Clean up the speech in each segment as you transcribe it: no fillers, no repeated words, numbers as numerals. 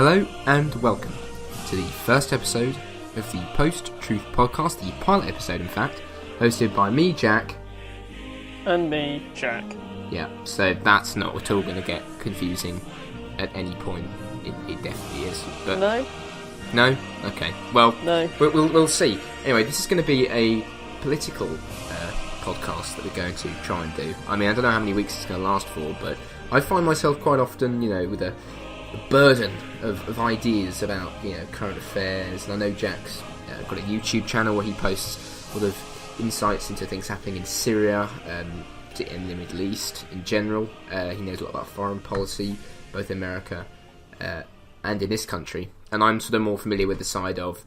Hello and welcome to the first episode of the Post-Truth Podcast, the pilot episode in fact, hosted by me, Jack. And me, Jack. Yeah, so that's not at all going to get confusing at any point. It definitely is. But No? No? Okay. Well, No. We'll see. Anyway, this is going to be a political podcast that we're going to try and do. I mean, I don't know how many weeks it's going to last for, but I find myself quite often, with a burden of ideas about, current affairs. And I know Jack's got a YouTube channel where he posts a lot of insights into things happening in Syria, in the Middle East in general. He knows a lot about foreign policy, both in America and in this country. And I'm sort of more familiar with the side of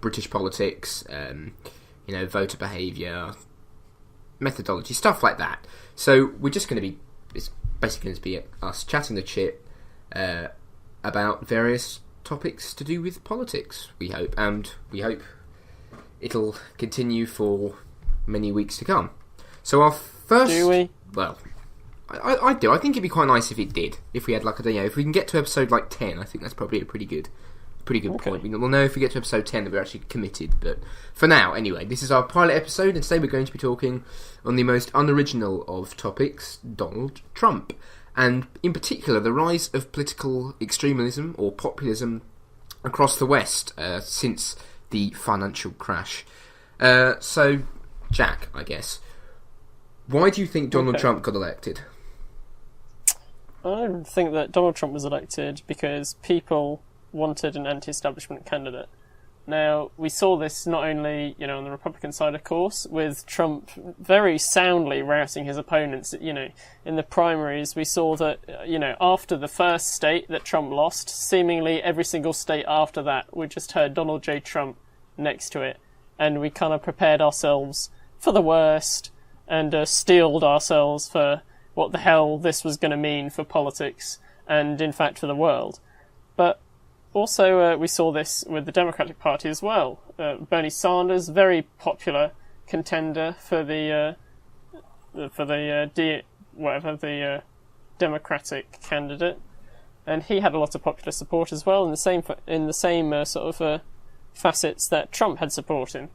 British politics, voter behaviour, methodology, stuff like that. So we're just going to be, it's basically going to be us chatting the chit about various topics to do with politics, we hope. And we hope it'll continue for many weeks to come. So our first... Do we? Well, I do. I think it'd be quite nice if it did. If we had, if we can get to episode 10, I think that's probably a pretty good point. We'll know if we get to episode 10 that we're actually committed. But for now, anyway, this is our pilot episode, and today we're going to be talking on the most unoriginal of topics, Donald Trump. And in particular, the rise of political extremism or populism across the West since the financial crash. So, Jack, I guess, why do you think Donald Trump got elected? I think that Donald Trump was elected because people wanted an anti-establishment candidate. Now, we saw this not only, on the Republican side, of course, with Trump very soundly routing his opponents. In the primaries, we saw that, after the first state that Trump lost, seemingly every single state after that, we just heard Donald J. Trump next to it. And we kind of prepared ourselves for the worst and steeled ourselves for what the hell this was going to mean for politics and, in fact, for the world. But also, we saw this with the Democratic Party as well. Bernie Sanders, very popular contender for the Democratic candidate, and he had a lot of popular support as well in the same facets that Trump had support in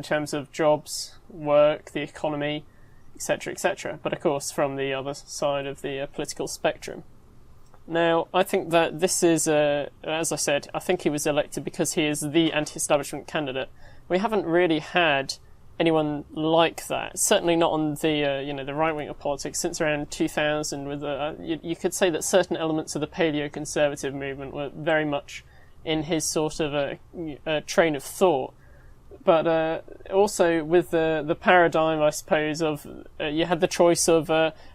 terms of jobs, work, the economy, etc., etc. But of course, from the other side of the political spectrum. Now, I think that this is, as I said, I think he was elected because he is the anti-establishment candidate. We haven't really had anyone like that. Certainly not on the, the right wing of politics since around 2000. With you could say that certain elements of the paleo-conservative movement were very much in his sort of a train of thought. But also with the paradigm, I suppose, of you had the choice of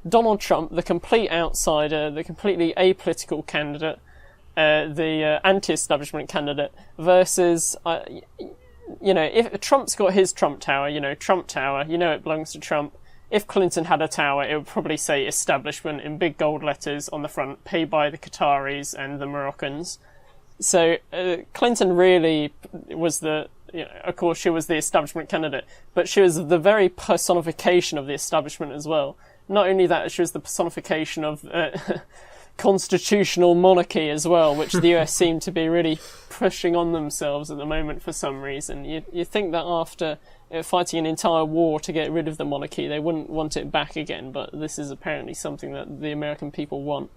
Donald Trump, the complete outsider, the completely apolitical candidate, the anti-establishment candidate, versus, if Trump's got his Trump Tower, Trump Tower, it belongs to Trump. If Clinton had a tower, it would probably say establishment in big gold letters on the front, paid by the Qataris and the Moroccans. So Clinton really was of course, she was the establishment candidate, but she was the very personification of the establishment as well. Not only that, she was the personification of constitutional monarchy as well, which the US seem to be really pushing on themselves at the moment for some reason. You think that after fighting an entire war to get rid of the monarchy, they wouldn't want it back again, but this is apparently something that the American people want.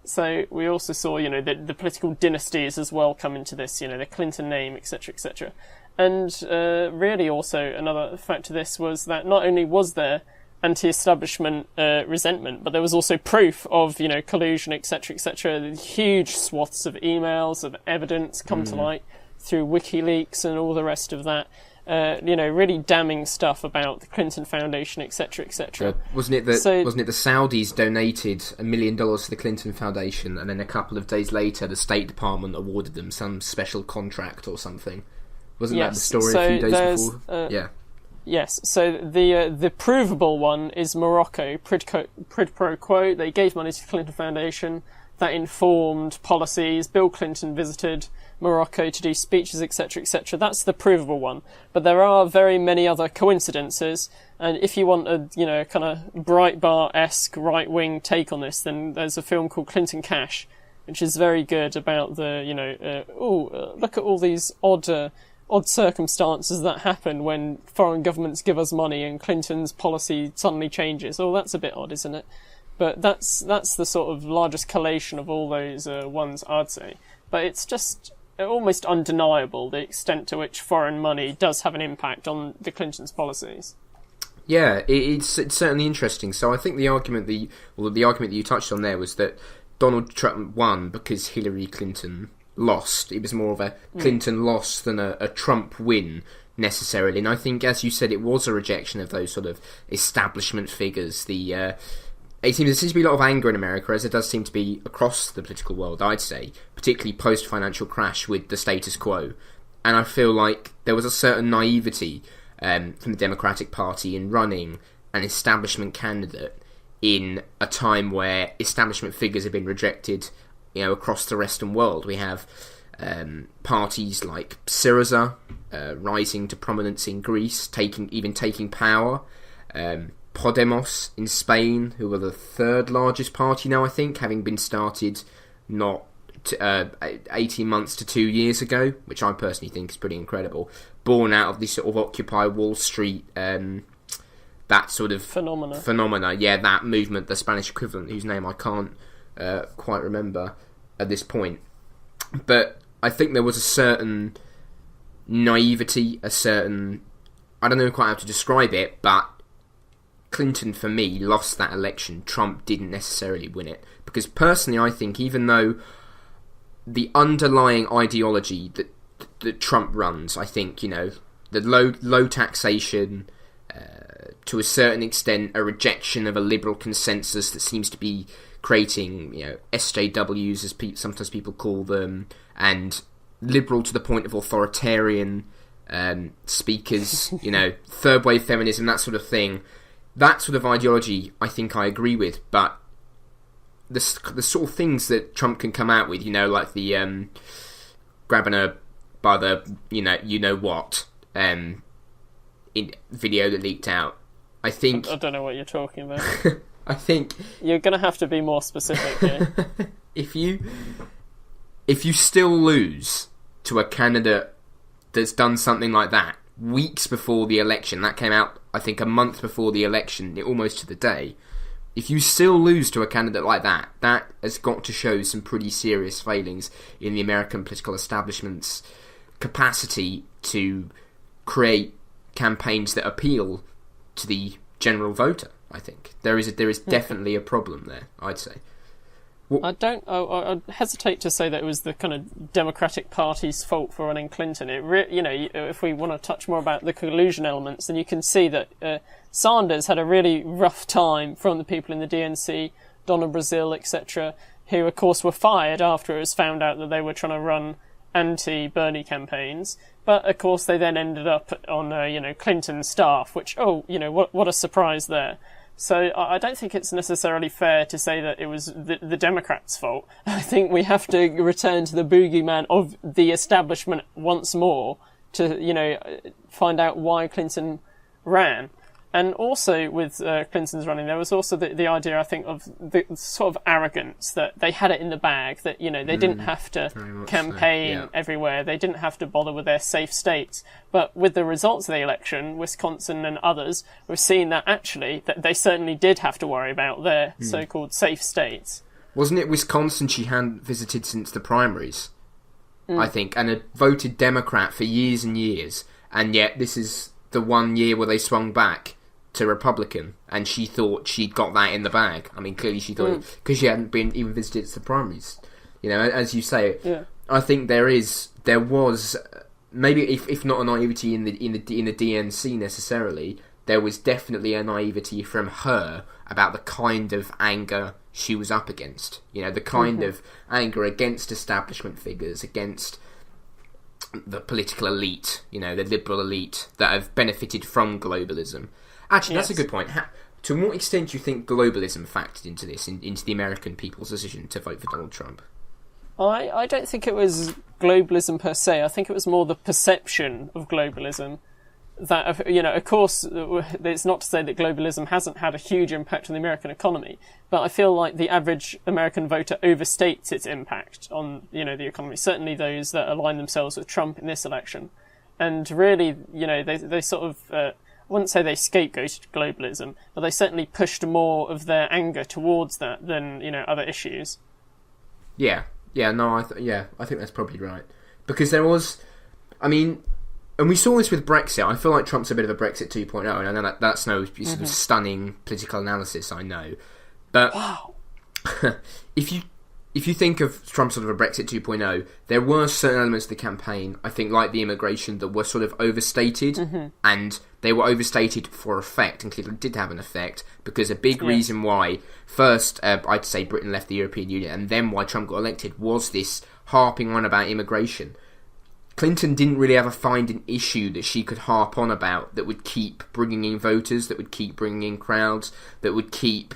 So we also saw, the political dynasties as well come into this, the Clinton name, etc., etc. And really also another fact to this was that not only was there anti-establishment resentment, but there was also proof of, collusion, etc., etc. Huge swaths of emails, of evidence come to light through WikiLeaks and all the rest of that. Really damning stuff about the Clinton Foundation, etc., etc. Wasn't it the Saudis donated $1 million to the Clinton Foundation, and then a couple of days later, the State Department awarded them some special contract or something? Wasn't that the story a few days before? Yeah. Yes. So the provable one is Morocco. Quid pro quo. They gave money to the Clinton Foundation. That informed policies. Bill Clinton visited Morocco to do speeches, etc., etc. That's the provable one. But there are very many other coincidences, and if you want a, kind of Breitbart-esque right-wing take on this, then there's a film called Clinton Cash, which is very good about the, look at all these odd circumstances that happen when foreign governments give us money and Clinton's policy suddenly changes. Oh, that's a bit odd, isn't it? But that's the sort of largest collation of all those ones, I'd say. But it's just almost undeniable the extent to which foreign money does have an impact on the Clintons' policies. Yeah, it's certainly interesting. So I think the argument that you touched on there was that Donald Trump won because Hillary Clinton lost. It was more of a Clinton loss than a Trump win necessarily. And I think, as you said, it was a rejection of those sort of establishment figures. There seems to be a lot of anger in America, as there does seem to be across the political world, I'd say, particularly post-financial crash with the status quo. And I feel like there was a certain naivety from the Democratic Party in running an establishment candidate in a time where establishment figures have been rejected, across the Western world. We have parties like Syriza rising to prominence in Greece, taking power. Podemos in Spain, who are the third largest party now, I think, having been started not 18 months to 2 years ago, which I personally think is pretty incredible. Born out of this sort of Occupy Wall Street, that sort of phenomena. Yeah, that movement, the Spanish equivalent, whose name I can't quite remember at this point. But I think there was a certain naivety, I don't know quite how to describe it, but Clinton, for me, lost that election. Trump didn't necessarily win it. Because personally, I think even though the underlying ideology that Trump runs, I think, the low taxation, to a certain extent, a rejection of a liberal consensus that seems to be creating, SJWs, as sometimes people call them, and liberal to the point of authoritarian speakers, third wave feminism, that sort of thing. That sort of ideology, I think I agree with, but the sort of things that Trump can come out with, like the grabbing her by the what in video that leaked out. I think I don't know what you're talking about. I think you're going to have to be more specific here. If you still lose to a candidate that's done something like that weeks before the election, that came out, I think, a month before the election, almost to the day. If you still lose to a candidate like that, that has got to show some pretty serious failings in the American political establishment's capacity to create campaigns that appeal to the general voter. I think there is definitely a problem there, I'd say. I'd hesitate to say that it was the kind of Democratic Party's fault for running Clinton. If we want to touch more about the collusion elements, then you can see that Sanders had a really rough time from the people in the DNC, Donna Brazile, etc., who, of course, were fired after it was found out that they were trying to run anti-Bernie campaigns. But, of course, they then ended up on, Clinton's staff, which, what a surprise there. So I don't think it's necessarily fair to say that it was the Democrats' fault. I think we have to return to the boogeyman of the establishment once more to, find out why Clinton ran. And also with Clinton's running, there was also the idea, I think, of the sort of arrogance that they had it in the bag, that, they didn't have to campaign everywhere. They didn't have to bother with their safe states. But with the results of the election, Wisconsin and others, we've seen that actually that they certainly did have to worry about their so-called safe states. Wasn't it Wisconsin she hadn't visited since the primaries, I think, and had voted Democrat for years and years, and yet this is the 1 year where they swung back to Republican, and she thought she'd got that in the bag. I mean, clearly she thought because she hadn't been even visited to the primaries. As you say, I think there was maybe if not a naivety in the DNC necessarily, there was definitely a naivety from her about the kind of anger she was up against. The kind of anger against establishment figures, against the political elite, the liberal elite that have benefited from globalism. Actually, that's a good point. To what extent do you think globalism factored into this, into the American people's decision to vote for Donald Trump? I don't think it was globalism per se. I think it was more the perception of globalism that, you know, of course, it's not to say that globalism hasn't had a huge impact on the American economy, but I feel like the average American voter overstates its impact on, you know, the economy. Certainly those that align themselves with Trump in this election. And really, you know, they sort of, I wouldn't say they scapegoated globalism, but they certainly pushed more of their anger towards that than, you know, other issues. Yeah, no, I think that's probably right. Because there was, I mean, and we saw this with Brexit. I feel like Trump's a bit of a Brexit 2.0, and I know that's no sort of stunning political analysis, I know. But wow. if you think of Trump sort of a Brexit 2.0, there were certain elements of the campaign, I think, like the immigration, that were sort of overstated, and they were overstated for effect, and clearly did have an effect, because a big reason why, first, I'd say Britain left the European Union, and then why Trump got elected, was this harping on about immigration. Clinton didn't really ever find an issue that she could harp on about that would keep bringing in voters, that would keep bringing in crowds, that would keep,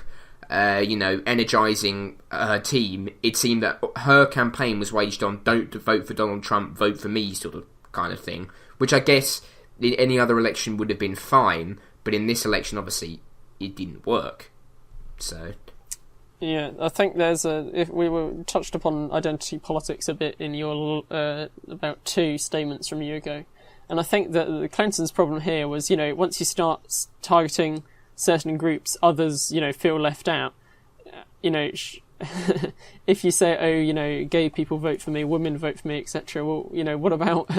energising her team. It seemed that her campaign was waged on don't vote for Donald Trump, vote for me sort of kind of thing, which I guess in any other election would have been fine, but in this election, obviously, it didn't work. So... Yeah, I think if we were touched upon identity politics a bit in your about 2 statements from a year ago, and I think that the Clinton's problem here was, you know, once you start targeting certain groups, others, you know, feel left out. You know, if you say, oh, you know, gay people vote for me, women vote for me, etc. Well, you know, what about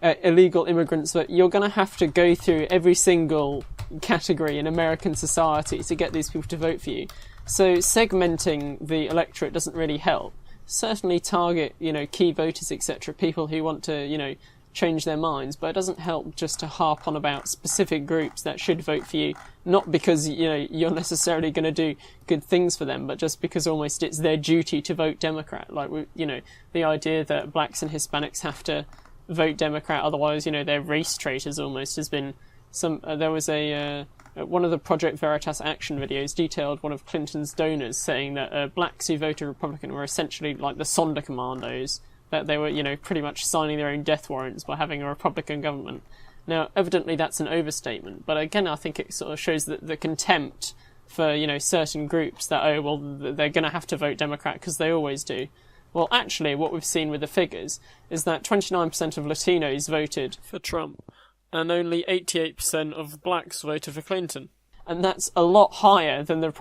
illegal immigrants? But you're going to have to go through every single category in American society to get these people to vote for you. So segmenting the electorate doesn't really help. Certainly target, you know, key voters, etc., people who want to, you know, change their minds, but it doesn't help just to harp on about specific groups that should vote for you, not because, you know, you're necessarily going to do good things for them, but just because almost it's their duty to vote Democrat. Like, you know, the idea that blacks and Hispanics have to vote Democrat, otherwise, you know, they're race traitors almost, has been there was one of the Project Veritas action videos detailed one of Clinton's donors saying that blacks who voted Republican were essentially like the Sonder Commandos, that they were, you know, pretty much signing their own death warrants by having a Republican government. Now, evidently that's an overstatement, but again, I think it sort of shows the contempt for, you know, certain groups that, oh, well, they're going to have to vote Democrat because they always do. Well, actually, what we've seen with the figures is that 29% of Latinos voted for Trump, and only 88% of blacks voted for Clinton. And that's a lot higher than the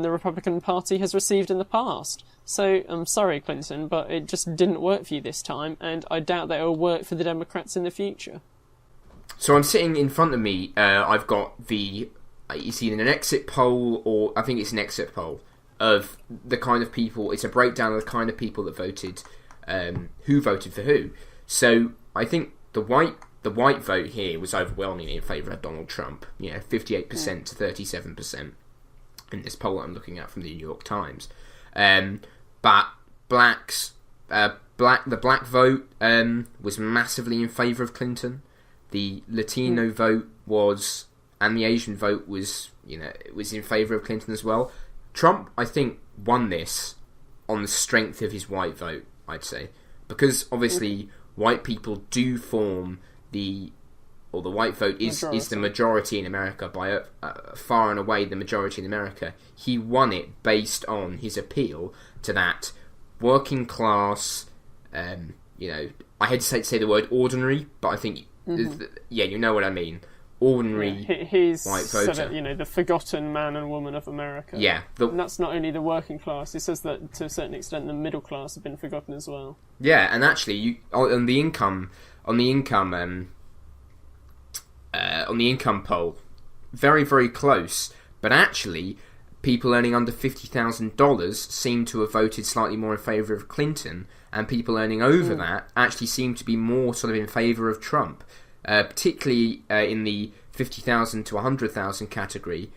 Republican Party has received in the past. So, I'm sorry, Clinton, but it just didn't work for you this time, and I doubt that it will work for the Democrats in the future. So I'm sitting in front of me, I've got it's either an exit poll, or I think it's an exit poll, of the kind of people, it's a breakdown of the kind of people that voted, who voted for who. So, I think the white vote here was overwhelmingly in favour of Donald Trump. 58% to 37% in this poll I'm looking at from the New York Times. But the black vote was massively in favour of Clinton. The Latino vote was, and the Asian vote was, it was in favour of Clinton as well. Trump, I think, won this on the strength of his white vote, I'd say, because obviously white people do form the white vote is the majority in America by far and away the majority in America. He won it based on his appeal to that working class. I hesitate to say the word ordinary, but I think you know what I mean. Ordinary he's white voter. Said it, the forgotten man and woman of America. Yeah, and that's not only the working class. He says that to a certain extent the middle class have been forgotten as well. Yeah, and actually, on the income poll, very, very close. But actually, people earning under $50,000 seem to have voted slightly more in favour of Clinton, and people earning over that actually seem to be more sort of in favour of Trump. Particularly in the 50,000 to 100,000 category,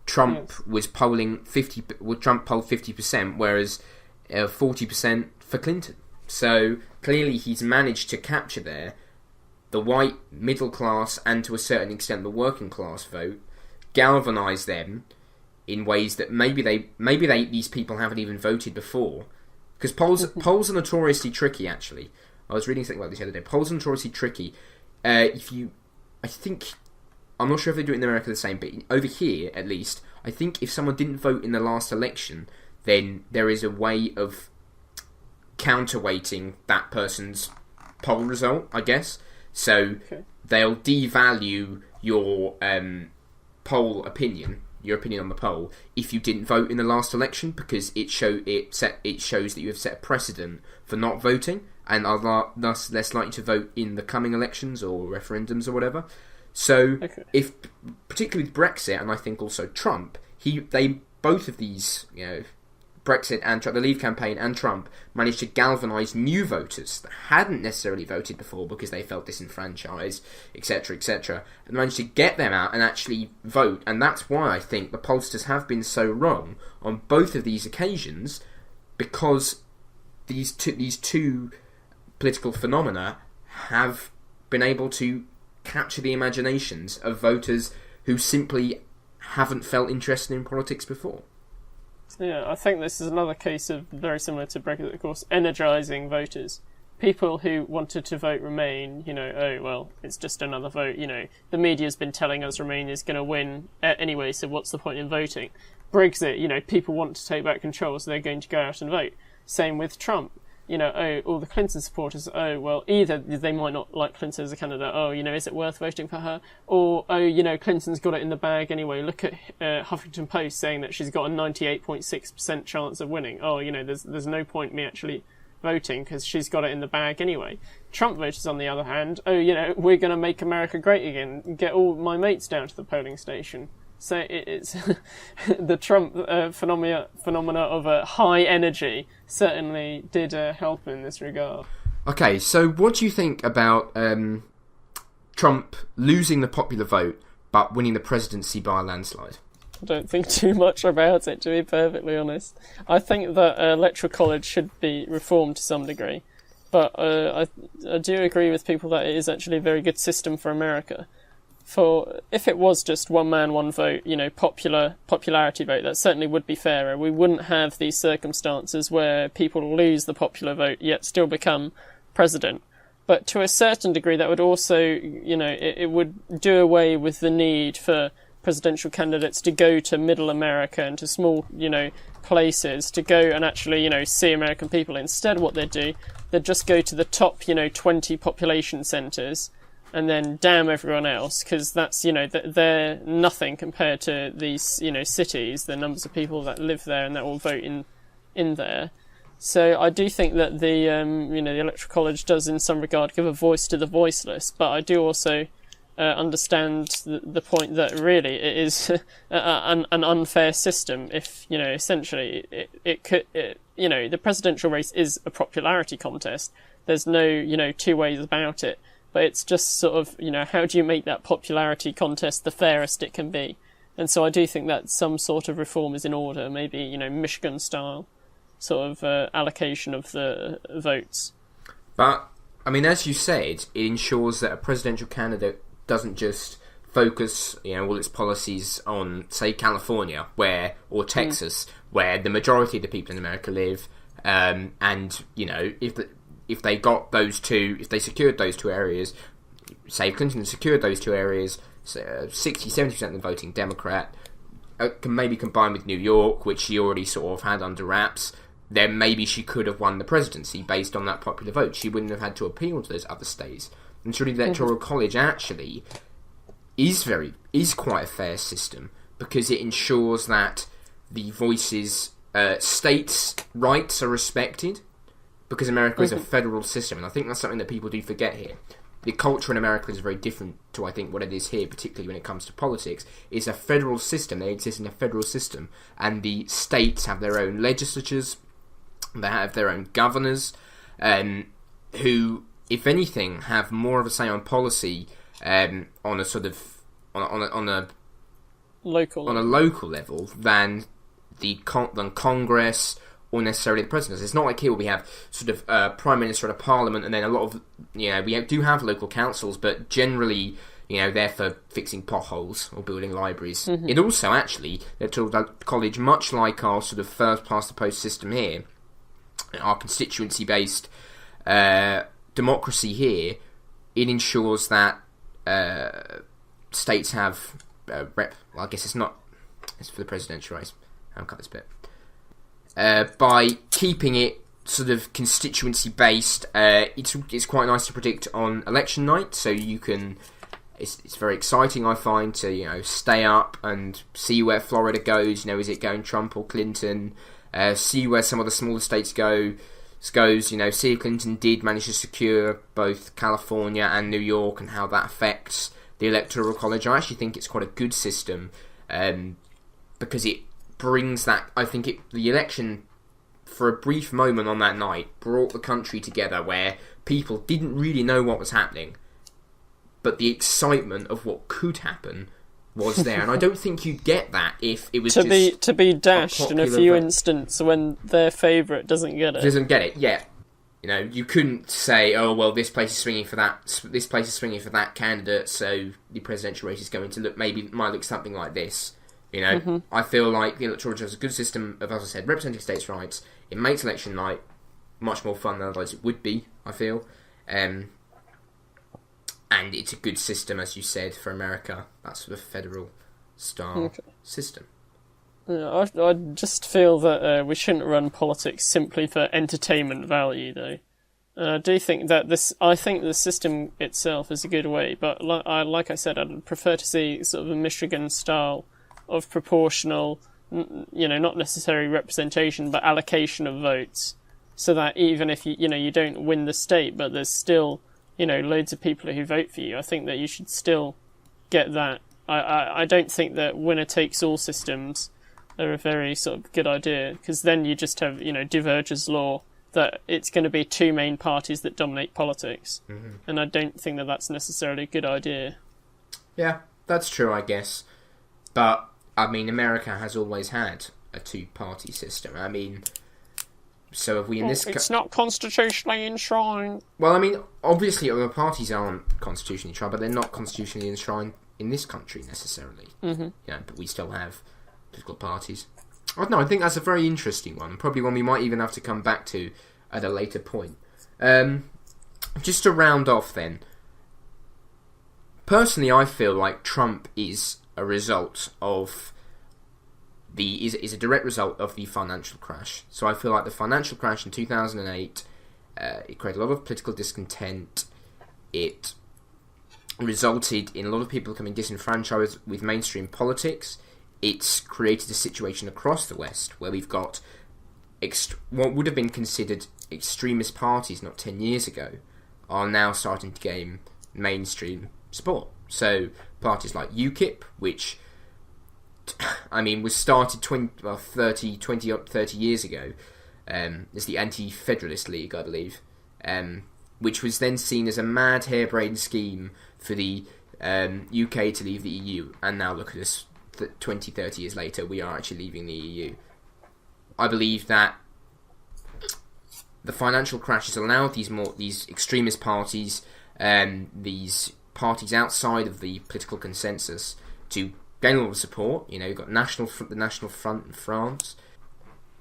Trump was polling 50%, whereas 40% for Clinton. So clearly he's managed to capture there the white middle class and to a certain extent the working class vote, galvanise them in ways that maybe these people haven't even voted before. Because polls are notoriously tricky. Actually, I was reading something about this the other day. Polls are notoriously tricky. I think I'm not sure if they do it in America the same, but over here, at least, I think if someone didn't vote in the last election, then there is a way of counterweighting that person's poll result, I guess. So they'll devalue your poll opinion, your opinion on the poll, if you didn't vote in the last election, because it shows that you have set a precedent for not voting and are thus less likely to vote in the coming elections or referendums or whatever. So, if particularly with Brexit, and I think also Trump, they both of these, Brexit and the Leave campaign and Trump managed to galvanise new voters that hadn't necessarily voted before because they felt disenfranchised, etc., and managed to get them out and actually vote. And that's why I think the pollsters have been so wrong on both of these occasions, because these two political phenomena have been able to capture the imaginations of voters who simply haven't felt interested in politics before. Yeah, I think this is another case of, very similar to Brexit, of course, energising voters. People who wanted to vote Remain, it's just another vote, the media's been telling us Remain is going to win anyway, so what's the point in voting? Brexit, people want to take back control, so they're going to go out and vote. Same with Trump. All the Clinton supporters, either they might not like Clinton as a candidate, is it worth voting for her? Or, Clinton's got it in the bag anyway. Look at Huffington Post saying that she's got a 98.6% chance of winning. There's no point me actually voting because she's got it in the bag anyway. Trump voters, on the other hand, we're going to make America great again, get all my mates down to the polling station. So it's the Trump phenomena of a high energy certainly did help in this regard. Okay, so what do you think about Trump losing the popular vote but winning the presidency by a landslide? I don't think too much about it, to be perfectly honest. I think that Electoral College should be reformed to some degree, but I do agree with people that it is actually a very good system for America. For if it was just one man, one vote, popularity vote, that certainly would be fairer. We wouldn't have these circumstances where people lose the popular vote yet still become president. But to a certain degree, that would also, it would do away with the need for presidential candidates to go to middle America and to small, places to go and actually, see American people. Instead, what they'd do, they'd just go to the top, 20 population centres and then damn everyone else, because that's, they're nothing compared to these, cities, the numbers of people that live there and that will vote in there. So I do think that the Electoral College does in some regard give a voice to the voiceless, but I do also understand the point that really it is an unfair system if, essentially it could, the presidential race is a popularity contest. There's no, two ways about it. But it's just sort of, how do you make that popularity contest the fairest it can be? And so I do think that some sort of reform is in order, maybe, Michigan-style sort of allocation of the votes. But, as you said, it ensures that a presidential candidate doesn't just focus, all its policies on, say, California, or Texas, where the majority of the people in America live, if they got those two, if they secured those two areas, say Clinton secured those two areas, 60-70% of the voting Democrat, can maybe combine with New York, which she already sort of had under wraps, then maybe she could have won the presidency based on that popular vote. She wouldn't have had to appeal to those other states. And surely the Electoral College actually is quite a fair system, because it ensures that the voices, states' rights are respected, because America is a federal system, and I think that's something that people do forget here. The culture in America is very different to, I think, what it is here, particularly when it comes to politics. It's a federal system. They exist in a federal system, and the states have their own legislatures, they have their own governors, who, if anything, have more of a say on policy on a sort of on a local level than than Congress or necessarily the president. It's not like here where we have sort of a prime minister and a parliament, and then a lot of, we do have local councils, but generally, they're for fixing potholes or building libraries. It also, actually, the Electoral College, much like our sort of first past the post system here, our constituency-based democracy here, it ensures that states have well, I guess it's not. It's for the presidential race. I'll cut this bit. By keeping it sort of constituency based, it's quite nice to predict on election night. So you can. It's very exciting, I find, to stay up and see where Florida goes. Is it going Trump or Clinton? See where some of the smaller states goes. See if Clinton did manage to secure both California and New York, and how that affects the Electoral College. I actually think it's quite a good system, because it brings that. I think the election, for a brief moment on that night, brought the country together where people didn't really know what was happening, but the excitement of what could happen was there. And I don't think you'd get that if it was to be dashed in a few instances when their favourite doesn't get it. Yeah. You couldn't say, oh well, this place is swinging for that candidate, so the presidential race is going to might look something like this. I feel like the Electoral College has a good system of, as I said, representing states' rights. It makes election night much more fun than otherwise it would be, I feel. And it's a good system, as you said, for America. That sort of federal-style system. Yeah, I just feel that we shouldn't run politics simply for entertainment value, though. I do think that I think the system itself is a good way, but like I said, I'd prefer to see sort of a Michigan style of proportional, not necessarily representation, but allocation of votes, so that even if you don't win the state, but there's still loads of people who vote for you. I think that you should still get that. I don't think that winner takes all systems are a very sort of good idea, because then you just have Diverger's law, that it's going to be two main parties that dominate politics, and I don't think that that's necessarily a good idea. Yeah, that's true, I guess, but I mean, America has always had a two-party system. I mean, so have we in this? It's not constitutionally enshrined. Well, I mean, obviously, other parties aren't constitutionally enshrined, but they're not constitutionally enshrined in this country necessarily. But we still have political parties. I don't know. I think that's a very interesting one. Probably one we might even have to come back to at a later point. Just to round off, then. Personally, I feel like Trump is a result of is a direct result of the financial crash. So I feel like the financial crash in 2008, it created a lot of political discontent. It resulted in a lot of people becoming disenfranchised with mainstream politics. It's created a situation across the West where we've got what would have been considered extremist parties not 10 years ago are now starting to gain mainstream support. So parties like UKIP, which was started 30 years ago, as the Anti-Federalist League, I believe, which was then seen as a mad harebrained scheme for the UK to leave the EU, and now look at us, 20-30 years later, we are actually leaving the EU. I believe that the financial crash has allowed these extremist parties, these parties outside of the political consensus, to gain a lot of support. You've got the National Front in France.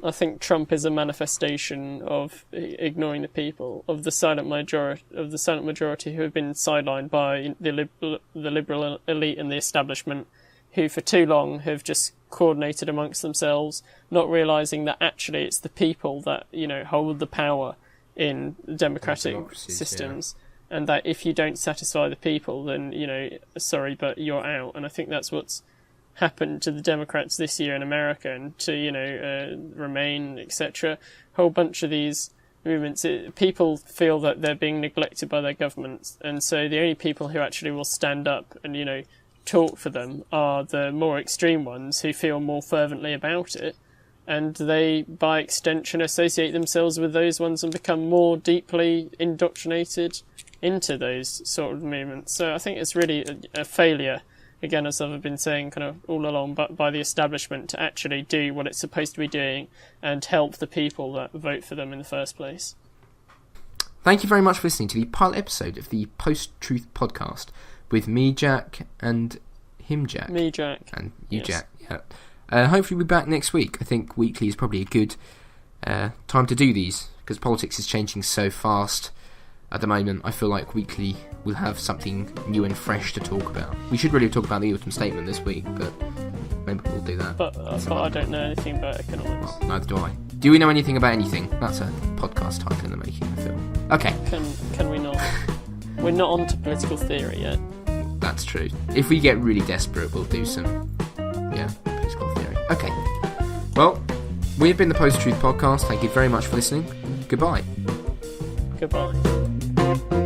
I think Trump is a manifestation of ignoring the people, of the silent majority who have been sidelined by the liberal elite and the establishment, who for too long have just coordinated amongst themselves, not realising that actually it's the people that hold the power in democratic systems. Yeah. And that if you don't satisfy the people, then, sorry, but you're out. And I think that's what's happened to the Democrats this year in America, and to, Remain, etc. A whole bunch of these movements, people feel that they're being neglected by their governments. And so the only people who actually will stand up and, talk for them are the more extreme ones who feel more fervently about it. And they, by extension, associate themselves with those ones and become more deeply indoctrinated into those sort of movements. So I think it's really a failure, again, as I've been saying kind of all along, but by the establishment to actually do what it's supposed to be doing and help the people that vote for them in the first place. Thank you very much for listening to the pilot episode of the Post-Truth podcast with me, Jack, and him, Jack. Me, Jack. And you, yes. Jack, yeah. Hopefully we'll be back next week. I think weekly is probably a good time to do these, because politics is changing so fast. at the moment, I feel like weekly we'll have something new and fresh to talk about. We should really talk about the autumn statement this week, but maybe we'll do that. But I don't know anything about economics. Well, neither do I. Do we know anything about anything? That's a podcast title in the making, I feel. Okay. Can we not? We're not on to political theory yet. That's true. If we get really desperate, we'll do some, political theory. Okay. Well, we have been the Post Truth Podcast. Thank you very much for listening. Goodbye. Goodbye.